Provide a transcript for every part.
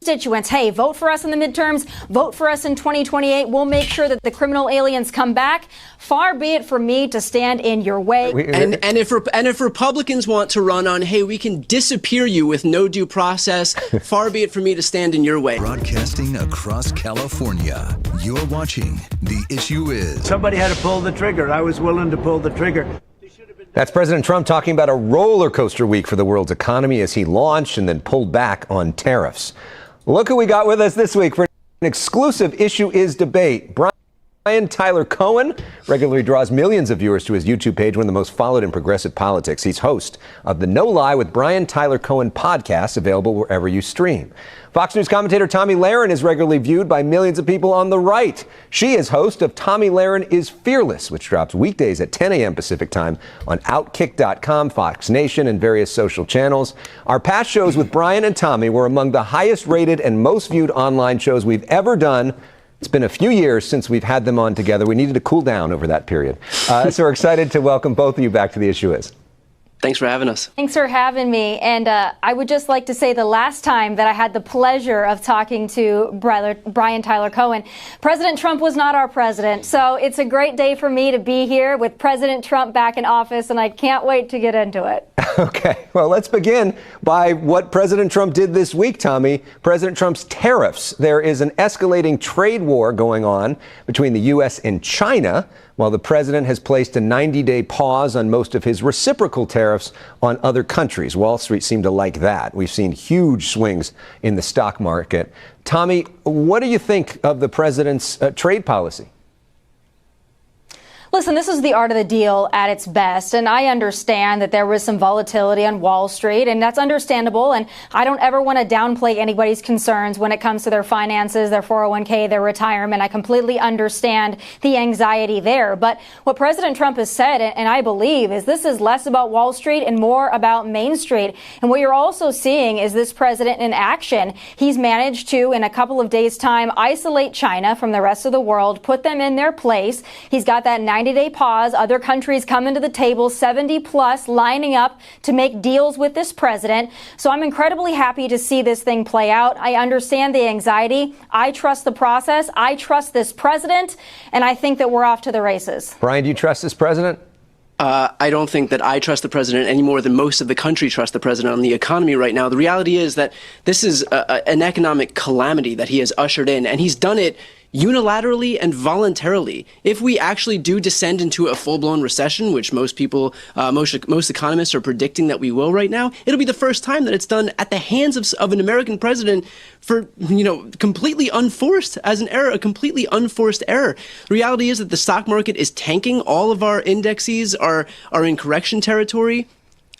constituents, hey, vote for us in the midterms, vote for us in 2028. We'll make sure that the criminal aliens come back. Far be it for me to stand in your way. And if Republicans want to run on, hey, we can disappear you with no due process, far be it for me to stand in your way. Broadcasting across California, you're watching The Issue Is. Somebody had to pull the trigger. I was willing to pull the trigger. That's President Trump talking about a roller coaster week for the world's economy as he launched and then pulled back on tariffs. Look who we got with us this week for an exclusive Issue Is debate. Brian Tyler Cohen regularly draws millions of viewers to his YouTube page, one of the most followed in progressive politics. He's host of the No Lie with Brian Tyler Cohen podcast, available wherever you stream. Fox News commentator Tomi Lahren is regularly viewed by millions of people on the right. She is host of Tomi Lahren is Fearless, which drops weekdays at 10 a.m. Pacific time on Outkick.com, Fox Nation, and various social channels. Our past shows with Brian and Tomi were among the highest rated and most viewed online shows we've ever done. It's been a few years since we've had them on together. We needed to cool down over that period. So we're excited to welcome both of you back to The Issue Is. Thanks for having us. Thanks for having me. And I would just like to say the last time that I had the pleasure of talking to Brian Tyler Cohen, President Trump was not our president. So it's a great day for me to be here with President Trump back in office, and I can't wait to get into it. Okay, well, let's begin by what President Trump did this week, Tomi. President Trump's tariffs. There is an escalating trade war going on between the U.S. and China, while the president has placed a 90-day pause on most of his reciprocal tariffs on other countries. Wall Street seemed to like that. We've seen huge swings in the stock market. Tomi, what do you think of the president's trade policy? Listen, this is the art of the deal at its best, and I understand that there was some volatility on Wall Street, and that's understandable, and I don't ever want to downplay anybody's concerns when it comes to their finances, their 401k, their retirement. I completely understand the anxiety there, but what President Trump has said, and I believe, is this is less about Wall Street and more about Main Street, and what you're also seeing is this president in action. He's managed to, in a couple of days' time, isolate China from the rest of the world, put them in their place. He's got that 90-day pause. Other countries coming to the table, 70 plus, lining up to make deals with this president. So I'm incredibly happy to see this thing play out. I understand the anxiety. I trust the process. I trust this president. And I think that we're off to the races. Brian, do you trust this president? I don't think that I trust the president any more than most of the country trust the president on the economy right now. The reality is that this is an economic calamity that he has ushered in, and he's done it unilaterally and voluntarily. If we actually do descend into a full-blown recession, which most people, most economists are predicting that we will right now, it'll be the first time that it's done at the hands of an American president for, completely unforced as an error, a completely unforced error. The reality is that the stock market is tanking. All of our indexes are in correction territory.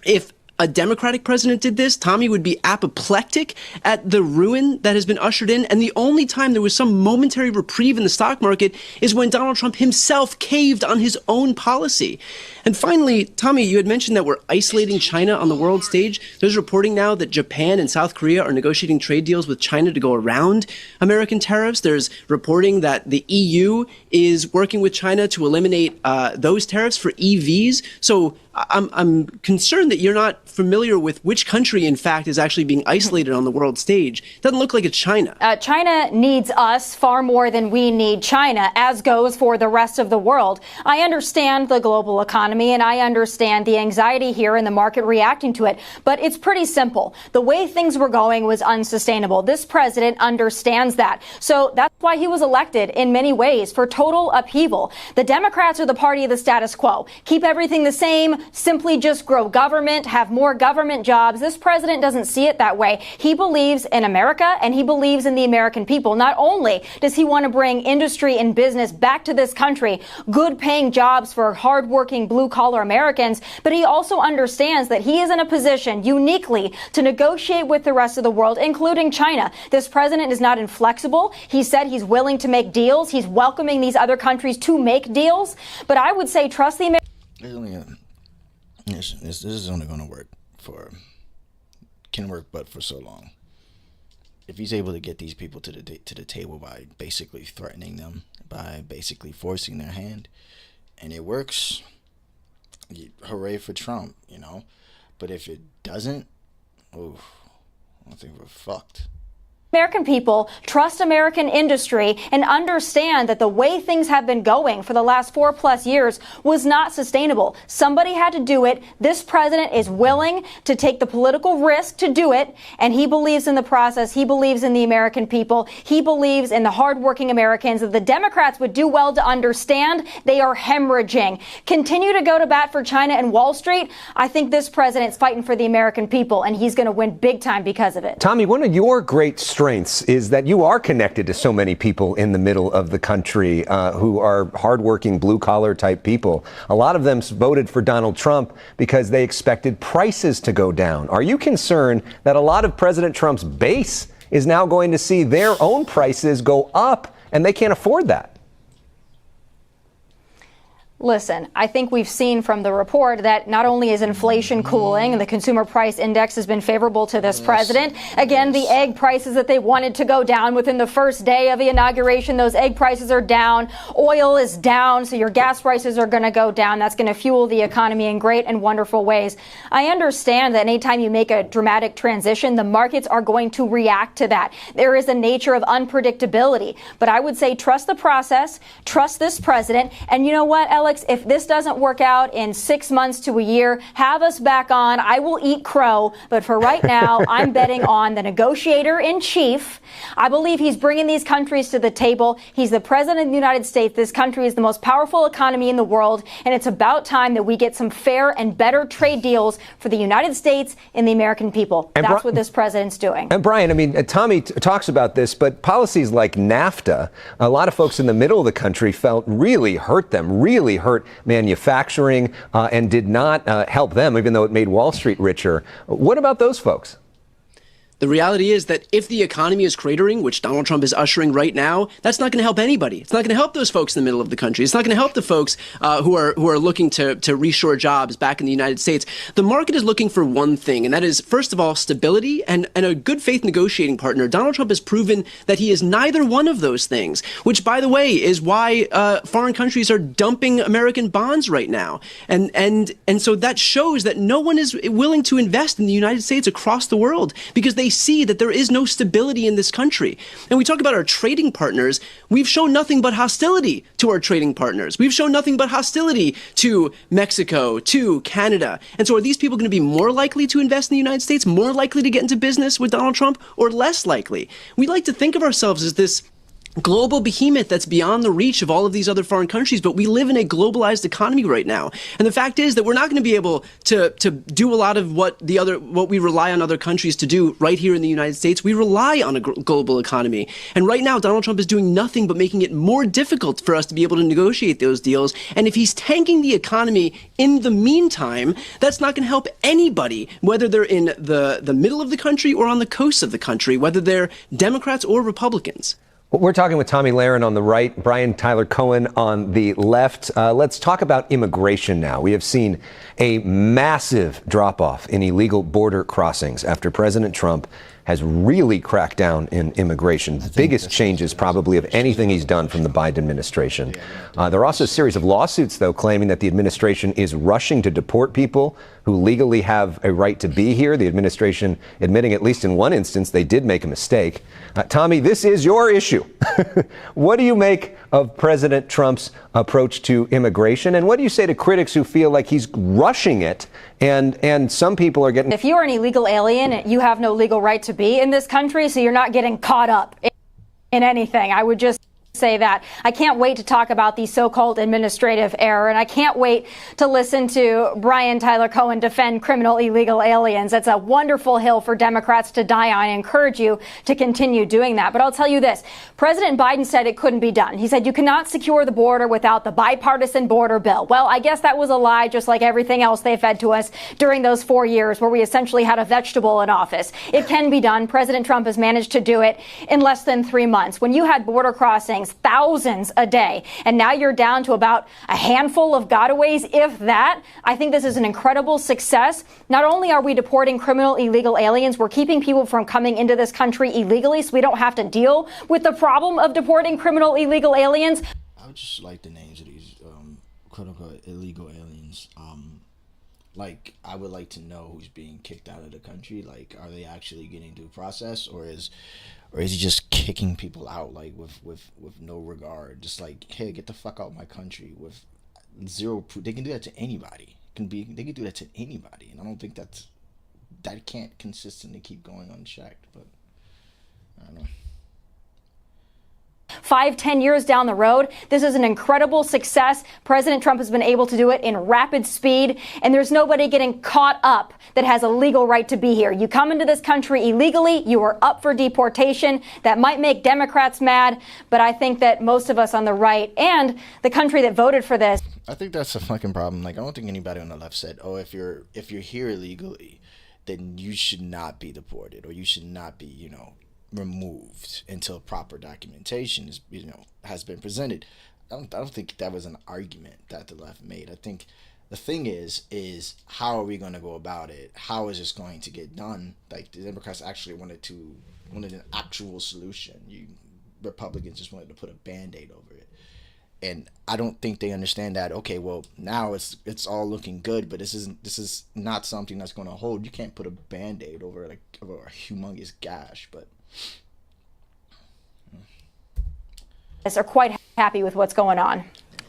If a Democratic president did this, Tomi would be apoplectic at the ruin that has been ushered in. And the only time there was some momentary reprieve in the stock market is when Donald Trump himself caved on his own policy. And finally, Tomi, you had mentioned that we're isolating China on the world stage. There's reporting now that Japan and South Korea are negotiating trade deals with China to go around American tariffs. There's reporting that the EU is working with China to eliminate those tariffs for EVs. So I'm concerned that you're not familiar with which country, in fact, is actually being isolated on the world stage. Doesn't look like it's China. China needs us far more than we need China, as goes for the rest of the world. I understand the global economy, and I understand the anxiety here and the market reacting to it. But it's pretty simple. The way things were going was unsustainable. This president understands that. So that's why he was elected in many ways, for total upheaval. The Democrats are the party of the status quo. Keep everything the same, simply just grow government, have more government jobs. This president doesn't see it that way. He believes in America, and he believes in the American people. Not only does he want to bring industry and business back to this country, good paying jobs for hardworking blue collar Americans, but he also understands that he is in a position uniquely to negotiate with the rest of the world, including China. This president is not inflexible. He said he's willing to make deals. He's welcoming these other countries to make deals. But I would say trust the American. This is only going to work can work but for so long. If he's able to get these people to the table by basically threatening them, by basically forcing their hand, and it works, hooray for Trump, But if it doesn't, I think we're fucked. American people trust American industry and understand that the way things have been going for the last 4+ years was not sustainable. Somebody had to do it. This president is willing to take the political risk to do it, and he believes in the process. He believes in the American people. He believes in the hardworking Americans that the Democrats would do well to understand they are hemorrhaging. Continue to go to bat for China and Wall Street. I think this president's fighting for the American people, and he's going to win big time because of it. Tommy, one of your great strengths is that you are connected to so many people in the middle of the country who are hardworking, blue-collar type people. A lot of them voted for Donald Trump because they expected prices to go down. Are you concerned that a lot of President Trump's base is now going to see their own prices go up and they can't afford that? Listen, I think we've seen from the report that not only is inflation cooling and the consumer price index has been favorable to this president. Again, the egg prices that they wanted to go down within the first day of the inauguration, those egg prices are down. Oil is down, so your gas prices are going to go down. That's going to fuel the economy in great and wonderful ways. I understand that anytime you make a dramatic transition, the markets are going to react to that. There is a nature of unpredictability. But I would say trust the process, trust this president, and you know what, Alex? If this doesn't work out in 6 months to a year, have us back on. I will eat crow. But for right now, I'm betting on the negotiator in chief. I believe he's bringing these countries to the table. He's the president of the United States. This country is the most powerful economy in the world. And it's about time that we get some fair and better trade deals for the United States and the American people. And that's what this president's doing. And Brian, I mean, Tommy talks about this, but policies like NAFTA, a lot of folks in the middle of the country felt really hurt them, really hurt manufacturing and did not help them, even though it made Wall Street richer. What about those folks? The reality is that if the economy is cratering, which Donald Trump is ushering right now, that's not going to help anybody. It's not going to help those folks in the middle of the country. It's not going to help the folks who are looking to reshore jobs back in the United States. The market is looking for one thing, and that is, first of all, stability and a good faith negotiating partner. Donald Trump has proven that he is neither one of those things, which, by the way, is why foreign countries are dumping American bonds right now. And so that shows that no one is willing to invest in the United States across the world because they see that there is no stability in this country. And we talk about our trading partners. We've shown nothing but hostility to our trading partners. We've shown nothing but hostility to Mexico, to Canada. And so are these people going to be more likely to invest in the United States, more likely to get into business with Donald Trump, or less likely? We like to think of ourselves as this global behemoth that's beyond the reach of all of these other foreign countries, but we live in a globalized economy right now. And the fact is that we're not going to be able to do a lot of what we rely on other countries to do right here in the United States. We rely on a global economy. And right now, Donald Trump is doing nothing but making it more difficult for us to be able to negotiate those deals. And if he's tanking the economy in the meantime, that's not going to help anybody, whether they're in the middle of the country or on the coast of the country, whether they're Democrats or Republicans. We're talking with Tomi Lahren on the right, Brian Tyler Cohen on the left. Let's talk about immigration now. We have seen a massive drop-off in illegal border crossings after President Trump has really cracked down in immigration. Biggest changes probably of anything he's done from the Biden administration. There are also a series of lawsuits, though, claiming that the administration is rushing to deport people who legally have a right to be here. The administration admitting, at least in one instance, they did make a mistake. Tommy, this is your issue. What do you make of President Trump's approach to immigration? And what do you say to critics who feel like he's rushing it and some people are getting... If you are an illegal alien, you have no legal right to be in this country, so you're not getting caught up in anything. I would just say that. I can't wait to talk about the so-called administrative error, and I can't wait to listen to Brian Tyler Cohen defend criminal illegal aliens. That's a wonderful hill for Democrats to die on. I encourage you to continue doing that. But I'll tell you this. President Biden said it couldn't be done. He said you cannot secure the border without the bipartisan border bill. Well, I guess that was a lie, just like everything else they fed to us during those 4 years where we essentially had a vegetable in office. It can be done. President Trump has managed to do it in less than 3 months. When you had border crossings, thousands a day, and now you're down to about a handful of gotaways, if that. I think this is an incredible success. Not only are we deporting criminal illegal aliens, we're keeping people from coming into this country illegally so we don't have to deal with the problem of deporting criminal illegal aliens. I would just like the names of these quote-unquote illegal aliens. Like, I would like to know who's being kicked out of the country. Like, are they actually getting due process, or is Or is he just kicking people out like with no regard? Just like, hey, get the fuck out of my country with zero proof. They can do that to anybody. They can do that to anybody, and I don't think that can't consistently keep going unchecked. But I don't know. 5-10 years down the road, this is an incredible success. President Trump has been able to do it in rapid speed, and there's nobody getting caught up that has a legal right to be here. You come into this country illegally, you are up for deportation. That might make Democrats mad, but I think that most of us on the right and the country that voted for this. I think that's a fucking problem. Like, I don't think anybody on the left said, oh, if you're here illegally, then you should not be deported, or you should not be, removed until proper documentation is has been presented. I don't think that was an argument that the left made. I think the thing is how are we going to go about it? How is this going to get done? Like, the Democrats actually wanted an actual solution. Republicans just wanted to put a Band-Aid over it. And I don't think they understand that. Okay, well, now it's all looking good, but this is not something that's going to hold. You can't put a Band-Aid over a humongous gash. But are quite happy with what's going on.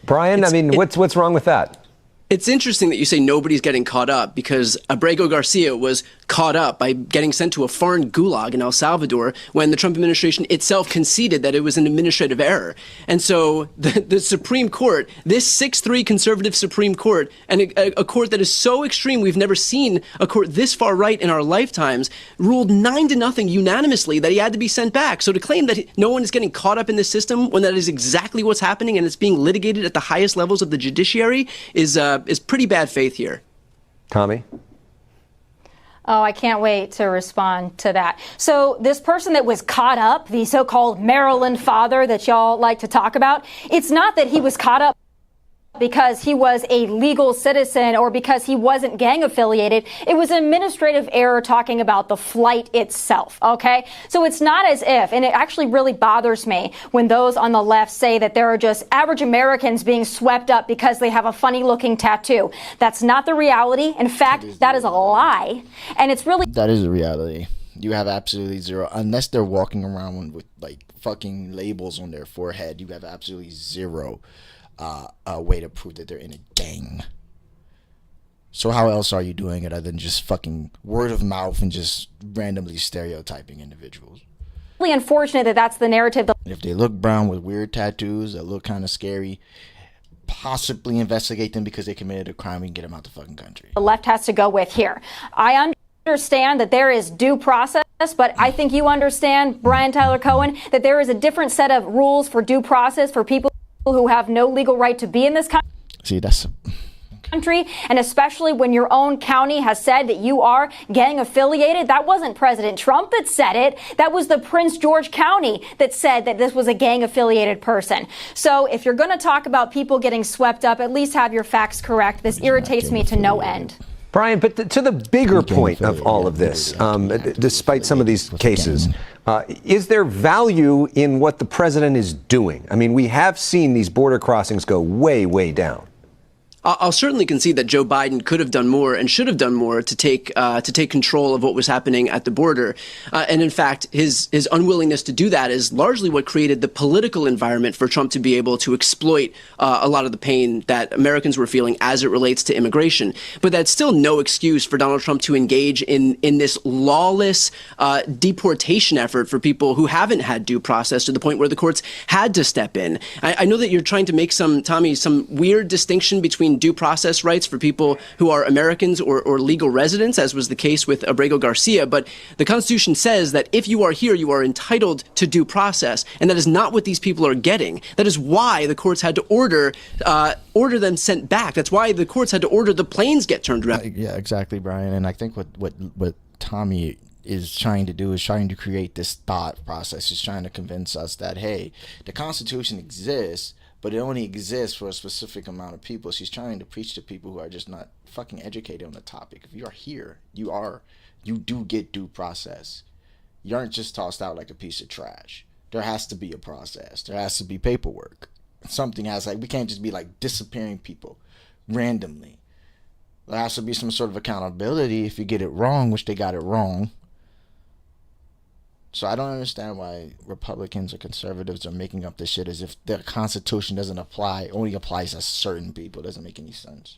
Brian, what's wrong with that? It's interesting that you say nobody's getting caught up, because Abrego Garcia was caught up by getting sent to a foreign gulag in El Salvador when the Trump administration itself conceded that it was an administrative error. And so the Supreme Court, this 6-3 conservative Supreme Court, and a court that is so extreme, we've never seen a court this far right in our lifetimes, ruled 9-0 unanimously that he had to be sent back. So to claim that no one is getting caught up in this system when that is exactly what's happening and it's being litigated at the highest levels of the judiciary is pretty bad faith here. Tommy? Oh, I can't wait to respond to that. So this person that was caught up, the so-called Maryland father that y'all like to talk about, it's not that he was caught up because he was a legal citizen or because he wasn't gang affiliated. It was an administrative error talking about the flight itself, okay? So it's not as if, and it actually really bothers me when those on the left say that there are just average Americans being swept up because they have a funny looking tattoo. That's not the reality. In fact, that is a lie. And it's really... That is the reality. You have absolutely zero, unless they're walking around with like fucking labels on their forehead, you have absolutely zero a way to prove that they're in a gang. So how else are you doing it other than just fucking word of mouth and just randomly stereotyping individuals? Really unfortunate that that's the narrative. If they look brown with weird tattoos that look kind of scary, possibly investigate them because they committed a crime and get them out the fucking country. The left has to go with here. I understand that there is due process, but I think you understand, Brian Tyler Cohen, that there is a different set of rules for due process for people who have no legal right to be in this country. See, that's country, and especially when your own county has said that you are gang affiliated. That wasn't President Trump that said it. That was the Prince George County that said that this was a gang affiliated person. So if you're going to talk about people getting swept up, at least have your facts correct. This irritates me to no end. Brian, but to the bigger point of all of this, despite some of these cases, is there value in what the president is doing? I mean, we have seen these border crossings go way, way down. I'll certainly concede that Joe Biden could have done more and should have done more to take control of what was happening at the border. And in fact, his unwillingness to do that is largely what created the political environment for Trump to be able to exploit a lot of the pain that Americans were feeling as it relates to immigration. But that's still no excuse for Donald Trump to engage in this lawless deportation effort for people who haven't had due process to the point where the courts had to step in. I know that you're trying to make some weird distinction between due process rights for people who are Americans or legal residents, as was the case with Abrego Garcia. But the Constitution says that if you are here, you are entitled to due process. And that is not what these people are getting. That is why the courts had to order them sent back. That's why the courts had to order the planes get turned around. Yeah, exactly, Brian. And I think what Tommy is trying to do is trying to create this thought process. He's trying to convince us that, hey, the Constitution exists, but it only exists for a specific amount of people. She's trying to preach to people who are just not fucking educated on the topic. If you are here, you do get due process. You aren't just tossed out like a piece of trash. There has to be a process. There has to be paperwork. Something has, like, we can't just be like disappearing people randomly. There has to be some sort of accountability if you get it wrong, which they got it wrong. So I don't understand why Republicans or conservatives are making up this shit as if the Constitution doesn't apply, only applies to certain people. It doesn't make any sense.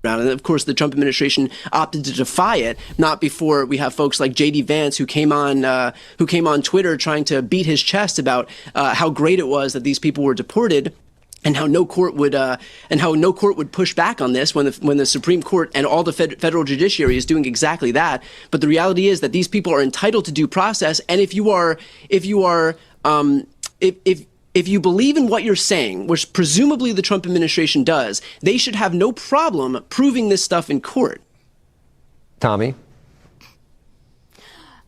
And of course, the Trump administration opted to defy it. Not before we have folks like J.D. Vance who came on Twitter trying to beat his chest about how great it was that these people were deported, and how no court would push back on this when the Supreme Court and all the federal judiciary is doing exactly that. But the reality is that these people are entitled to due process, and if you believe in what you're saying, which presumably the Trump administration does, they should have no problem proving this stuff in court. Tommy?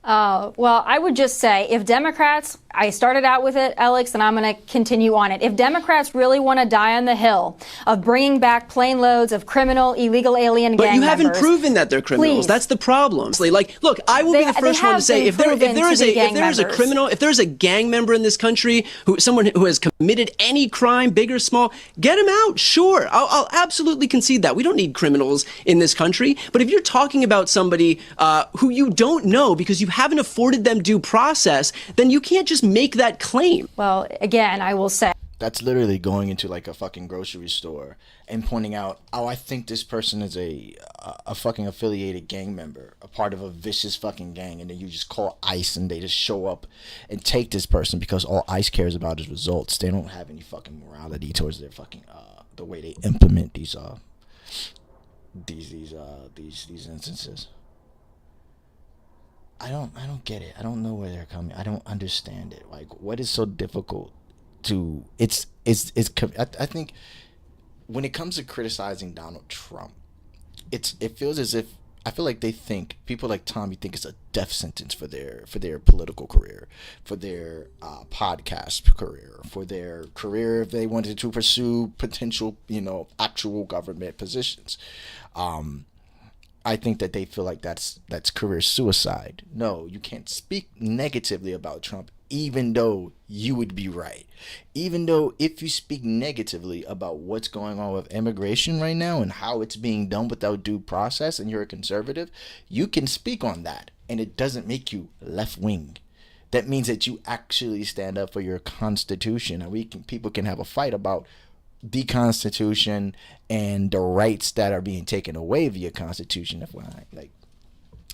Well, I would just say if Democrats, I started out with it, Alex, and I'm going to continue on it. If Democrats really want to die on the hill of bringing back plane loads of criminal, illegal alien gang members. But you haven't proven that they're criminals. Please. That's the problem. Like, look, I will be the first one to say if there is a gang member in this country, someone who has committed any crime, big or small, get him out. Sure, I'll absolutely concede that. We don't need criminals in this country. But if you're talking about somebody who you don't know because you haven't afforded them due process, then you can't just make that claim. Well, again, I will say. That's literally going into like a fucking grocery store and pointing out, oh, I think this person is a fucking affiliated gang member, a part of a vicious fucking gang, and then you just call ICE and they just show up and take this person because all ICE cares about is results. They don't have any fucking morality towards their fucking the way they implement these instances. I don't get it. I don't know where they're coming. I don't understand it. Like, what is so difficult to? I think when it comes to criticizing Donald Trump, it feels as if I feel like they think people like Tommy think it's a death sentence for their political career, for their podcast career, for their career if they wanted to pursue potential actual government positions. I think that they feel like that's career suicide. No, you can't speak negatively about Trump, even though you would be right. Even though if you speak negatively about what's going on with immigration right now and how it's being done without due process, and you're a conservative, you can speak on that, and it doesn't make you left wing. That means that you actually stand up for your Constitution, and people can have a fight about the Constitution and the rights that are being taken away via Constitution, like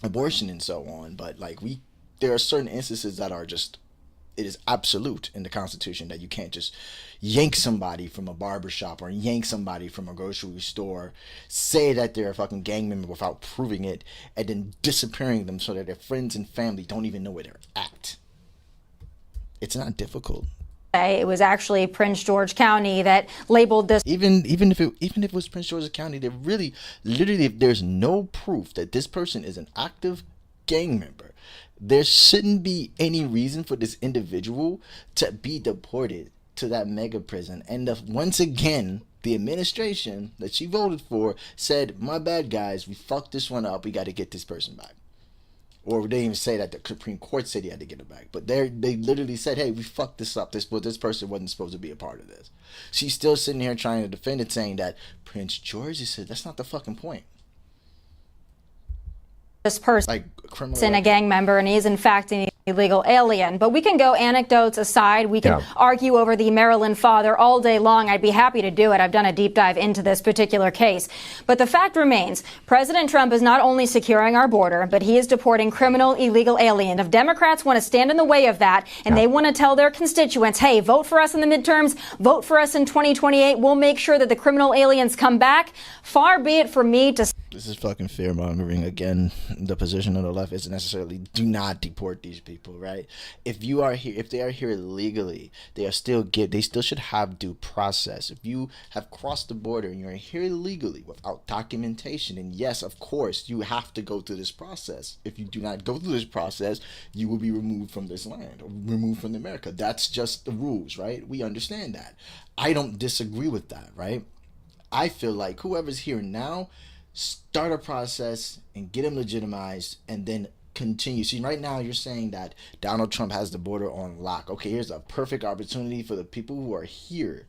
abortion and so on. But there are certain instances that are just, it is absolute in the Constitution that you can't just yank somebody from a barbershop or yank somebody from a grocery store, say that they're a fucking gang member without proving it, and then disappearing them so that their friends and family don't even know where they're at. It's not difficult. It was actually Prince George County that labeled this. Even if it was Prince George's County, they really, literally, if there's no proof that this person is an active gang member, there shouldn't be any reason for this individual to be deported to that mega prison. And once again, the administration that she voted for said, "My bad, guys, we fucked this one up. We got to get this person back." Or they didn't even say that the Supreme Court said he had to get it back. But they literally said, hey, we fucked this up. This person wasn't supposed to be a part of this. She's still sitting here trying to defend it, saying that Prince George said that's not the fucking point. This person like criminal a gang member, and he is in fact an illegal alien. But we can go anecdotes aside. We can argue over the Maryland father all day long. I'd be happy to do it. I've done a deep dive into this particular case. But the fact remains, President Trump is not only securing our border, but he is deporting criminal, illegal aliens. If Democrats want to stand in the way of that, and they want to tell their constituents, hey, vote for us in the midterms, vote for us in 2028, we'll make sure that the criminal aliens come back. Far be it for me to... This is fucking fear-mongering again. The position of the left isn't necessarily do not deport these people, right? If they are here legally, they still should have due process. If you have crossed the border and you're here illegally without documentation, and yes, of course, you have to go through this process. If you do not go through this process, you will be removed from this land or removed from America. That's just the rules, right? We understand that. I don't disagree with that, right? I feel like whoever's here now, start a process and get them legitimized and then continue. See, right now you're saying that Donald Trump has the border on lock. Okay, here's a perfect opportunity for the people who are here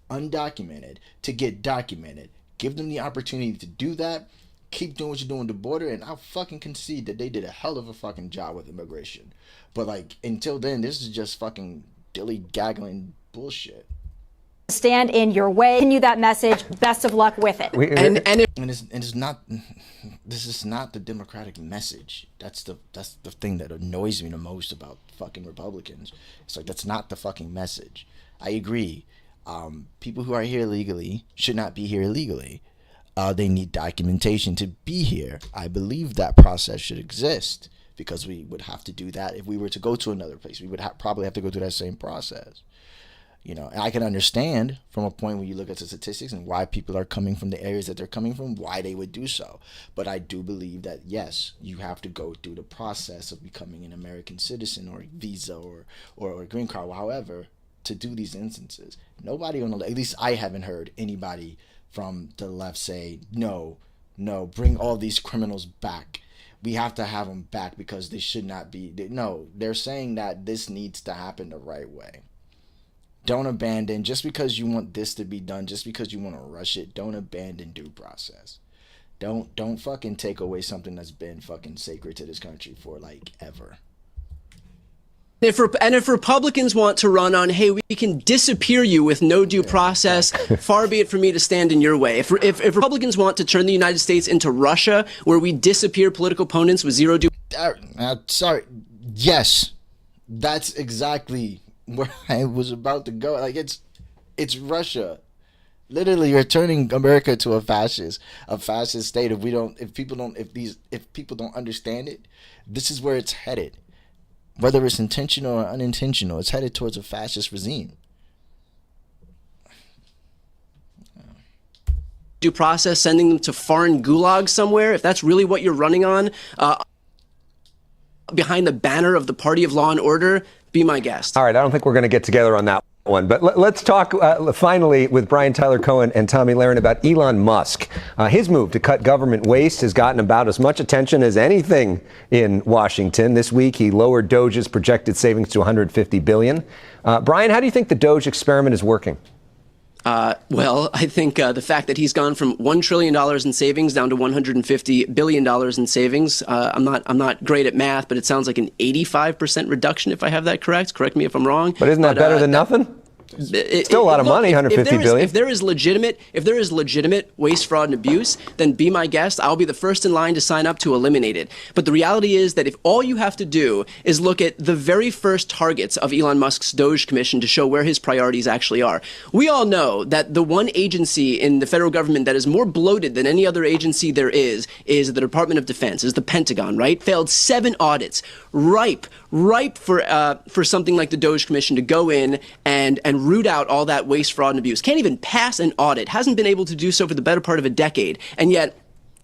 undocumented to get documented. Give them the opportunity to do that. keep doing what you're doing with the border, and I'll fucking concede that they did a hell of a fucking job with immigration. But like until then, this is just fucking dilly-gaggling bullshit. Stand in your way. Continue that message. Best of luck with it. It's not. This is not the Democratic message. That's the thing that annoys me the most about fucking Republicans. It's like that's not the fucking message. I agree. People who are here legally should not be here illegally. They need documentation to be here. I believe that process should exist because we would have to do that if we were to go to another place. We would probably have to go through that same process. You know, and I can understand from a point when you look at the statistics and why people are coming from the areas that they're coming from, why they would do so. But I do believe that, yes, you have to go through the process of becoming an American citizen or visa or green card, or however, to do these instances. Nobody on the, at least I haven't heard anybody from the left say, no, bring all these criminals back. We have to have them back because they should not be. No, they're saying that this needs to happen the right way. Don't abandon, just because you want this to be done, just because you want to rush it, don't abandon due process. Don't fucking take away something that's been fucking sacred to this country for like ever. If Republicans want to run on, hey, we can disappear you with no due process, far be it for me to stand in your way. If Republicans want to turn the United States into Russia, where we disappear political opponents with zero due... Sorry. Yes, that's exactly where I was about to go. Like it's Russia. Literally, you're turning America to a fascist state. If people don't understand it, this is where it's headed. Whether it's intentional or unintentional, it's headed towards a fascist regime. Due process, sending them to foreign gulags somewhere, if that's really what you're running on, behind the banner of the Party of Law and Order, be my guest. All right, I don't think we're going to get together on that one. But let's talk finally with Brian Tyler Cohen and Tomi Lahren about Elon Musk. His move to cut government waste has gotten about as much attention as anything in Washington. This week, he lowered Doge's projected savings to $150 billion. Brian, how do you think the Doge experiment is working? Well, I think the fact that he's gone from $1 trillion in savings down to $150 billion in savings, I'm not great at math, but it sounds like an 85% reduction, if I have that correct. Correct me if I'm wrong. But isn't that better than nothing? Still a lot of money, $150 billion. If there is legitimate waste, fraud, and abuse, then be my guest. I'll be the first in line to sign up to eliminate it. But the reality is that if all you have to do is look at the very first targets of Elon Musk's Doge Commission to show where his priorities actually are, we all know that the one agency in the federal government that is more bloated than any other agency there is the Department of Defense, is the Pentagon, right? Failed 7 audits, ripe for something like the Doge Commission to go in and root out all that waste, fraud, and abuse. Can't even pass an audit. Hasn't been able to do so for the better part of a decade. And yet,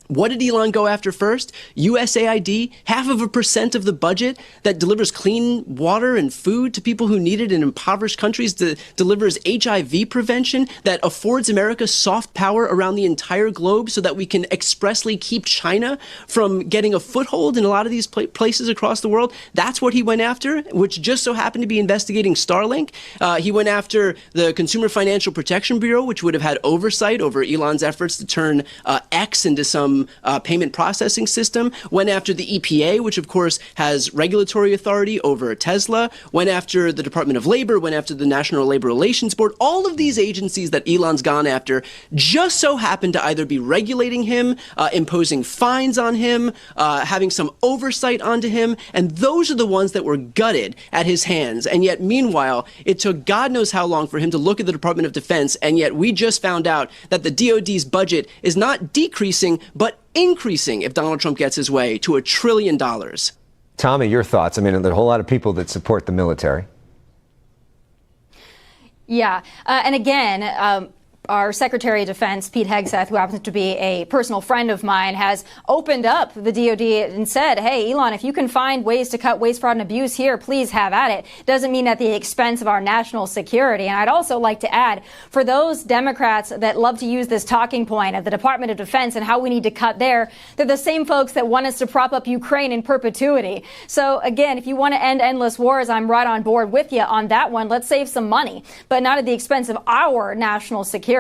what did Elon go after first? USAID, 0.5% of the budget that delivers clean water and food to people who need it in impoverished countries, that delivers HIV prevention, that affords America soft power around the entire globe so that we can expressly keep China from getting a foothold in a lot of these places across the world. That's what he went after, which just so happened to be investigating Starlink. He went after the Consumer Financial Protection Bureau, which would have had oversight over Elon's efforts to turn X into some payment processing system, went after the EPA, which of course has regulatory authority over Tesla, went after the Department of Labor, went after the National Labor Relations Board. All of these agencies that Elon's gone after just so happen to either be regulating him, imposing fines on him, having some oversight onto him, and those are the ones that were gutted at his hands. And yet, meanwhile, it took God knows how long for him to look at the Department of Defense, and yet we just found out that the DoD's budget is not decreasing, but increasing if Donald Trump gets his way to $1 trillion. Tomi, your thoughts? I mean, there are a whole lot of people that support the military. Yeah. And again, our Secretary of Defense, Pete Hegseth, who happens to be a personal friend of mine, has opened up the DOD and said, hey, Elon, if you can find ways to cut waste, fraud, and abuse here, please have at it. Doesn't mean at the expense of our national security. And I'd also like to add, for those Democrats that love to use this talking point of the Department of Defense and how we need to cut there, they're the same folks that want us to prop up Ukraine in perpetuity. So again, if you want to end endless wars, I'm right on board with you on that one. Let's save some money, but not at the expense of our national security.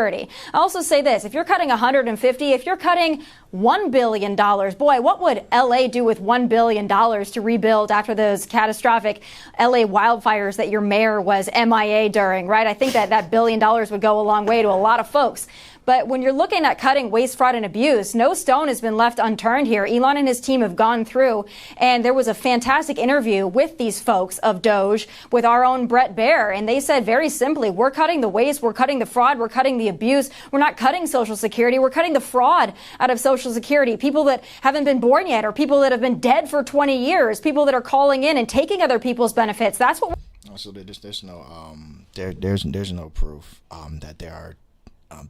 I'll also say this, if you're cutting 150, if you're cutting $1 billion. Boy, what would LA do with $1 billion to rebuild after those catastrophic LA wildfires that your mayor was MIA during, right? I think that $1 billion would go a long way to a lot of folks. But when you're looking at cutting waste, fraud, and abuse, no stone has been left unturned here. Elon and his team have gone through, and there was a fantastic interview with these folks of Doge with our own Bret Baier, and they said very simply, we're cutting the waste, we're cutting the fraud, we're cutting the abuse. We're not cutting Social Security, we're cutting the fraud out of Social Security. People that haven't been born yet, or people that have been dead for 20 years, people that are calling in and taking other people's benefits. That's what So there's no proof that there are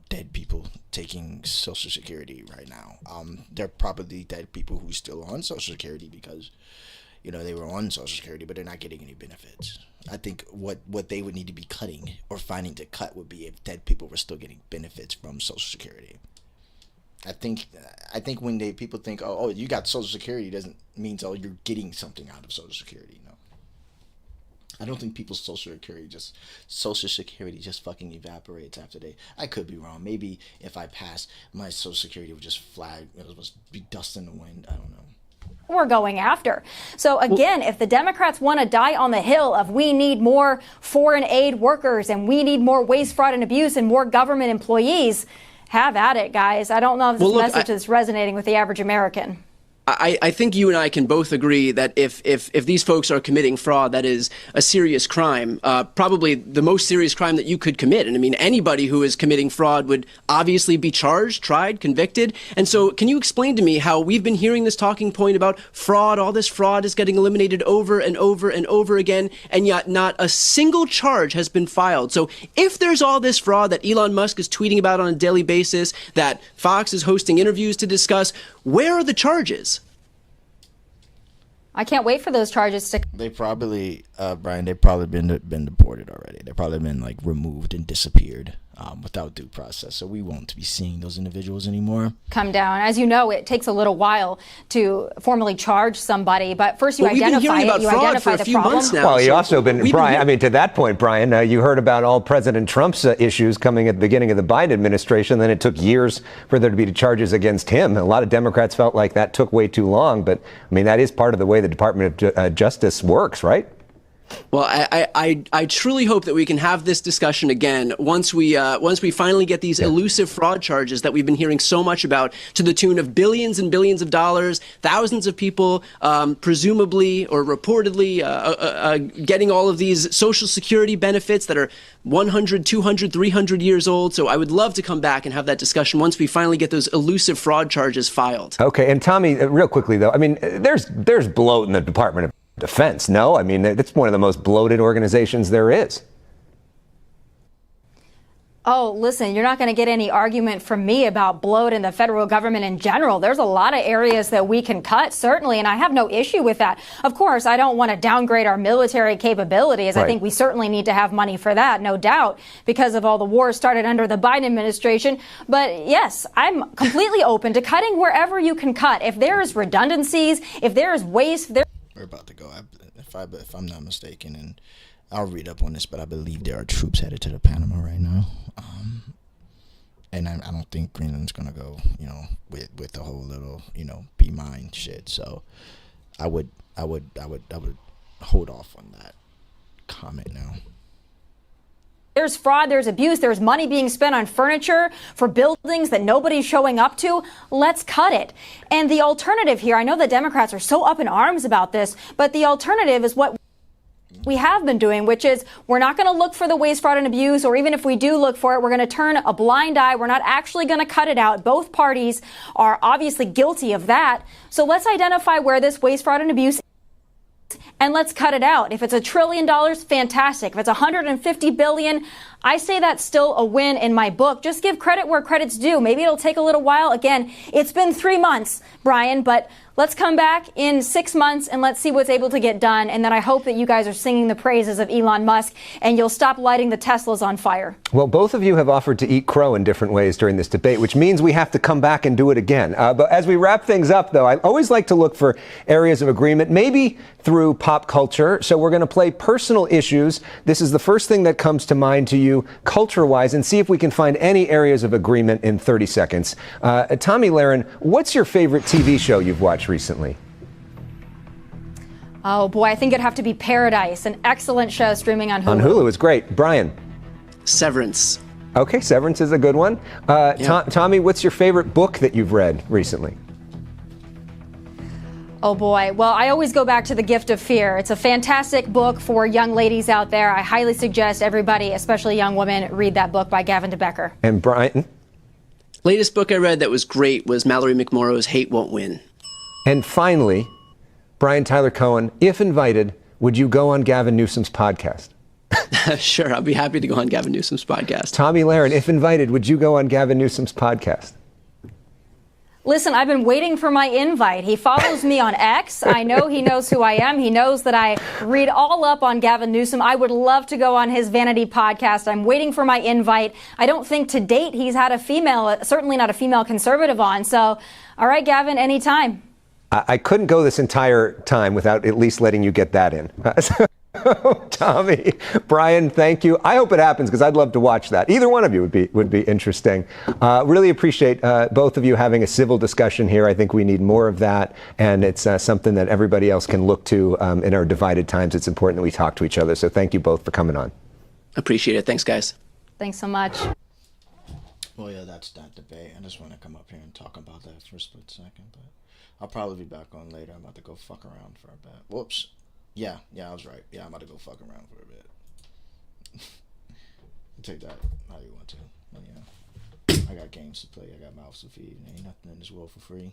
dead people taking Social Security right now. They're probably dead people who are still on Social Security because, they were on Social Security, but they're not getting any benefits. I think what they would need to be cutting or finding to cut would be if dead people were still getting benefits from Social Security. I think when people think, oh, you got Social Security, doesn't mean you're getting something out of Social Security. No. I don't think people's Social Security just fucking evaporates after I could be wrong. Maybe if I pass, my Social Security would just flag. It would be dust in the wind. I don't know. we're going after. So again, if the Democrats want to die on the hill of we need more foreign aid workers and we need more waste, fraud, and abuse and more government employees, have at it, guys. I don't know if this message is resonating with the average American. I think you and I can both agree that if these folks are committing fraud, that is a serious crime, probably the most serious crime that you could commit. And I mean, anybody who is committing fraud would obviously be charged, tried, convicted. And so can you explain to me how we've been hearing this talking point about fraud, all this fraud is getting eliminated over and over and over again, and yet not a single charge has been filed. So if there's all this fraud that Elon Musk is tweeting about on a daily basis, that Fox is hosting interviews to discuss, where are the charges? I can't wait for those charges to. They probably, Brian. They've probably been deported already. They've probably been removed and disappeared without due process. So we won't be seeing those individuals anymore. Come down. As you know, it takes a little while to formally charge somebody, but first you identify it. You identify the problem. Well, you also been Brian. I mean, to that point, Brian, you heard about all President Trump's issues coming at the beginning of the Biden administration. Then it took years for there to be charges against him. A lot of Democrats felt like that took way too long. But I mean, that is part of the way the Department of Justice works, right? Well, I truly hope that we can have this discussion again once we finally get these elusive fraud charges that we've been hearing so much about, to the tune of billions and billions of dollars, thousands of people presumably or reportedly getting all of these Social Security benefits that are 100, 200, 300 years old. So I would love to come back and have that discussion once we finally get those elusive fraud charges filed. Okay. And Tommy, real quickly, though, I mean, there's bloat in the Department of Defense. No, I mean, it's one of the most bloated organizations there is. Oh, listen, you're not going to get any argument from me about bloat in the federal government in general. There's a lot of areas that we can cut, certainly, and I have no issue with that. Of course, I don't want to downgrade our military capabilities. Right. I think we certainly need to have money for that, no doubt, because of all the wars started under the Biden administration. But yes, I'm completely open to cutting wherever you can cut. If there is redundancies, if there is waste, we're about to go. If I'm not mistaken, and I'll read up on this, but I believe there are troops headed to the Panama right now, and I don't think Greenland's gonna go, with the whole little, be mine shit. So I would hold off on that comment now. There's fraud, there's abuse, there's money being spent on furniture for buildings that nobody's showing up to. Let's cut it. And the alternative here, I know the Democrats are so up in arms about this, but the alternative is what we have been doing, which is we're not going to look for the waste, fraud, and abuse, or even if we do look for it, we're going to turn a blind eye. We're not actually going to cut it out. Both parties are obviously guilty of that. So let's identify where this waste, fraud, and abuse and let's cut it out. If it's $1 trillion, fantastic. If it's $150 billion, I say that's still a win in my book. Just give credit where credit's due. Maybe it'll take a little while. Again, it's been 3 months, Brian, but let's come back in 6 months and let's see what's able to get done. And then I hope that you guys are singing the praises of Elon Musk and you'll stop lighting the Teslas on fire. Well, both of you have offered to eat crow in different ways during this debate, which means we have to come back and do it again. But as we wrap things up, though, I always like to look for areas of agreement, maybe through pop culture. So we're going to play personal issues. This is the first thing that comes to mind to you culture-wise, and see if we can find any areas of agreement in 30 seconds. Tomi Lahren, what's your favorite TV show you've watched recently? Oh, boy, I think it'd have to be Paradise, an excellent show streaming on Hulu. On Hulu, it's great. Brian? Severance. Okay, Severance is a good one. Tomi, what's your favorite book that you've read recently? Oh boy. Well, I always go back to The Gift of Fear. It's a fantastic book for young ladies out there. I highly suggest everybody, especially young women, read that book by Gavin de Becker. And Brian? Latest book I read that was great was Mallory McMorrow's Hate Won't Win. And finally, Brian Tyler Cohen, if invited, would you go on Gavin Newsom's podcast? Sure, I'll be happy to go on Gavin Newsom's podcast. Tomi Lahren, if invited, would you go on Gavin Newsom's podcast? Listen, I've been waiting for my invite. He follows me on X. I know he knows who I am. He knows that I read all up on Gavin Newsom. I would love to go on his Vanity podcast. I'm waiting for my invite. I don't think to date he's had a female, certainly not a female conservative on. So, all right, Gavin, anytime. I couldn't go this entire time without at least letting you get that in. Tomi, Brian, thank you. I hope it happens because I'd love to watch that. Either one of you would be interesting. Really appreciate both of you having a civil discussion here. I think we need more of that, and it's something that everybody else can look to in our divided times. It's important that we talk to each other. So thank you both for coming on. Appreciate it. Thanks, guys. Thanks so much. Well, yeah, that's that debate. I just want to come up here and talk about that for a split second, but I'll probably be back on later. I'm about to go fuck around for a bit. Whoops. Yeah, I was right. Yeah, I'm about to go fuck around for a bit. Take that how you want to. But yeah, I got games to play. I got mouths to feed. Ain't nothing in this world for free.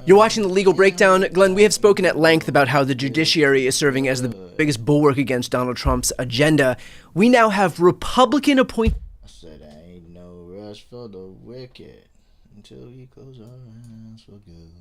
You're watching The Legal Breakdown. Glenn, we have spoken at length about how the judiciary is serving as the biggest bulwark against Donald Trump's agenda. We now have Republican appointed. I said I ain't no rush for the wicked until we close our eyes for good.